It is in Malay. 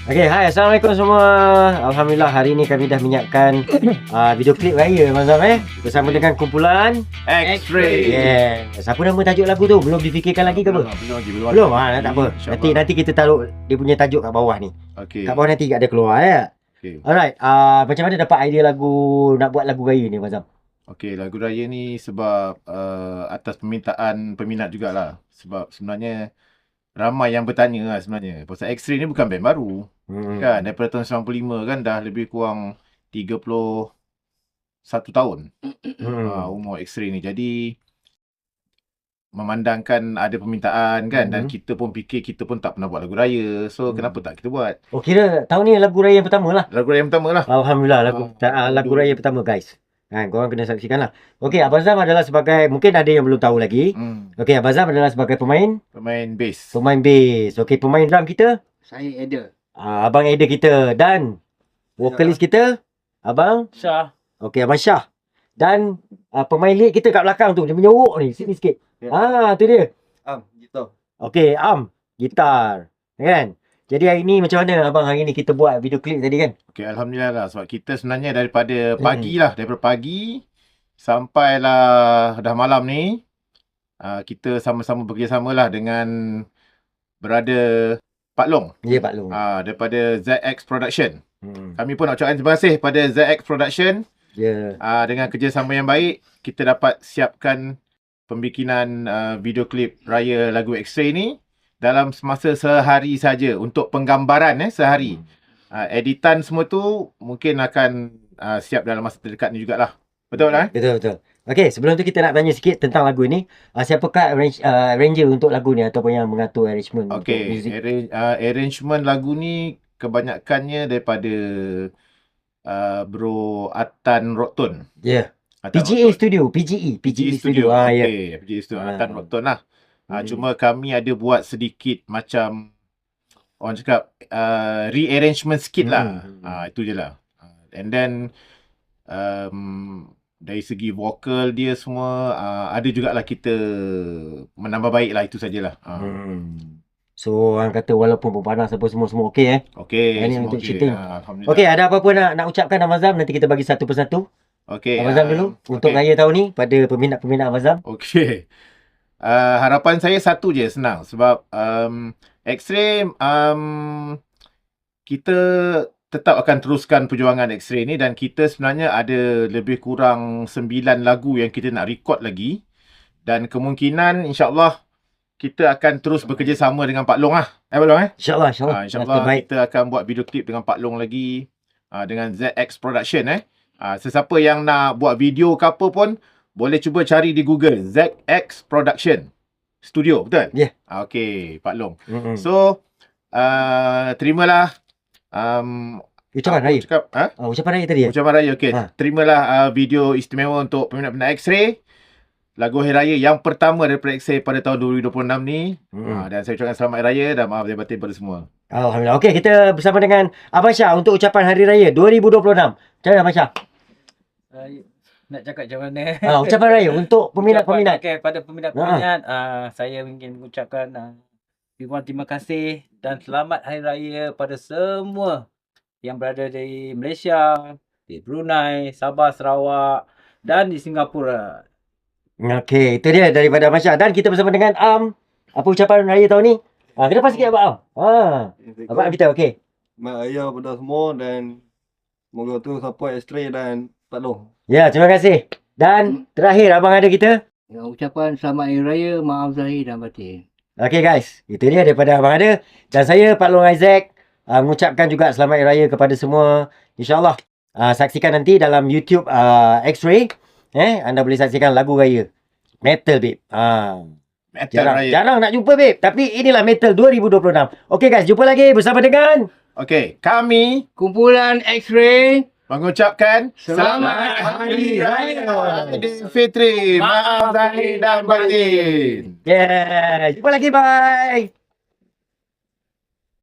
Okay, hai, Assalamualaikum semua. Alhamdulillah hari ni kami dah menyiapkan video klip raya Mazam bersama dengan kumpulan X-Ray. Yeah. Siapa nama tajuk lagu tu? Belum difikirkan lagi ke apa? Belum. Tak apa. Nanti kita taruh dia punya tajuk kat bawah ni. Okey. Kat bawah nanti ada keluar ya. Okey. Alright, macam mana dapat idea lagu nak buat lagu raya ni Mazam? Okey, lagu raya ni sebab atas permintaan peminat jugalah. Sebab sebenarnya ramai yang bertanya lah sebenarnya. Pasal X-Ray ni bukan band baru. Kan, daripada tahun 95 kan dah lebih kurang 31 tahun umur X-Ray ni. Jadi memandangkan ada permintaan kan, dan kita pun fikir kita pun tak pernah buat lagu raya. So kenapa tak kita buat? Oh, kira tahun ni lagu raya yang pertama lah. Lagu raya yang pertama lah. Alhamdulillah lagu raya pertama guys. Korang kena saksikan lah. Okey, Abang Zam adalah sebagai, mungkin ada yang belum tahu lagi. Okey, Abang Zam adalah sebagai pemain bass. Okey, pemain drum kita? Saya Ada. Abang Ada kita. Dan vokalis kita? Abang? Syah. Okey, Abang Syah. Dan pemain lead kita kat belakang tu, dia menyeruk ni, sini sikit. Tu dia. Gitar. Okey, gitar. Kan? Jadi hari ni macam mana abang hari ni kita buat video klip tadi kan? Okey, Alhamdulillah lah. Sebab kita sebenarnya daripada pagi lah. Daripada pagi sampailah dah malam ni. Kita sama-sama bekerjasama lah dengan berada Pak Long. Ya, Pak Long. Daripada ZX Production. Kami pun nak ucapkan terima kasih pada ZX Production. Ya. Dengan kerjasama yang baik, kita dapat siapkan pembikinan video klip raya lagu X-Ray ni dalam semasa sehari saja untuk penggambaran sehari. Editan semua tu mungkin akan siap dalam masa terdekat ni jugalah. Betul lah? Betul. Okey, sebelum tu kita nak tanya sikit tentang lagu ni. Siapakah arranger untuk lagu ni ataupun yang mengatur arrangement untuk muzik? Arrangement lagu ni kebanyakannya daripada Bro Atan Roktun. Ya. PGE Studio. PGE Studio. Okey, PGE Studio. Atan Roktun lah. Cuma kami ada buat sedikit macam orang cakap rearrangement sikit lah. Itu je lah. And then dari segi vokal dia semua ada jugalah kita menambah baik lah, itu sajalah. So orang kata walaupun panas apa semua okey Okey. ini untuk shooting. Alhamdulillah. Okey, ada apa-apa nak ucapkan Abang Zam? Nanti kita bagi satu persatu. Okey. Abang Zam dulu untuk raya tahun ni pada peminat-peminat Abang Zam. Okey. Harapan saya satu je, senang. Sebab X-Ray kita tetap akan teruskan perjuangan X-Ray ni, dan kita sebenarnya ada lebih kurang 9 lagu yang kita nak record lagi, dan kemungkinan insya-Allah kita akan terus bekerjasama dengan Pak Long lah. Pak Long InsyaAllah. InsyaAllah kita akan buat video klip dengan Pak Long lagi, dengan ZX Production sesiapa yang nak buat video ke apa pun boleh cuba cari di Google ZX Production Studio, betul? Ya. Okey, Pak Long. So terimalah ucapan raya. Ucapan raya tadi. Ucapan raya, okey. Terimalah video istimewa untuk peminat-peminat X-Ray. Lagu Hari Raya yang pertama daripada X-Ray pada tahun 2026 ni. Dan saya ucapkan selamat Hari Raya dan maaf lahir batin pada semua. Alhamdulillah. Okey, kita bersama dengan Abang Syah untuk ucapan Hari Raya 2026. Macam mana Abang Syah? Nak cakap macam mana? Ucapan raya untuk peminat-peminat. Okey, pada peminat-peminat, saya ingin mengucapkan ribuan terima kasih dan selamat Hari Raya pada semua yang berada di Malaysia, di Brunei, Sabah, Sarawak dan di Singapura. Okey, itu dia daripada Abang Syah. Dan kita bersama dengan apa ucapan raya tahun ni? Kenapa sikit Abang Abang kita, okey. Selamat Raya pada semua, dan semoga tu support X-Ray dan Pak Long. Ya, terima kasih. Dan terakhir Abang ada kita. Ucapan selamat Hari Raya, maaf zahir dan batin. Okey guys, itu dia daripada Abang ada. Dan saya Pak Long Isaac mengucapkan juga selamat Hari Raya kepada semua. InsyaAllah saksikan nanti dalam YouTube X-Ray. Anda boleh saksikan lagu raya metal babe. Jarang nak jumpa babe, tapi inilah metal 2026. Okey guys, jumpa lagi bersama dengan kami kumpulan X-Ray mengucapkan selamat Hari Raya Aidilfitri. Maaf zahir dan batin. Jumpa lagi, bye.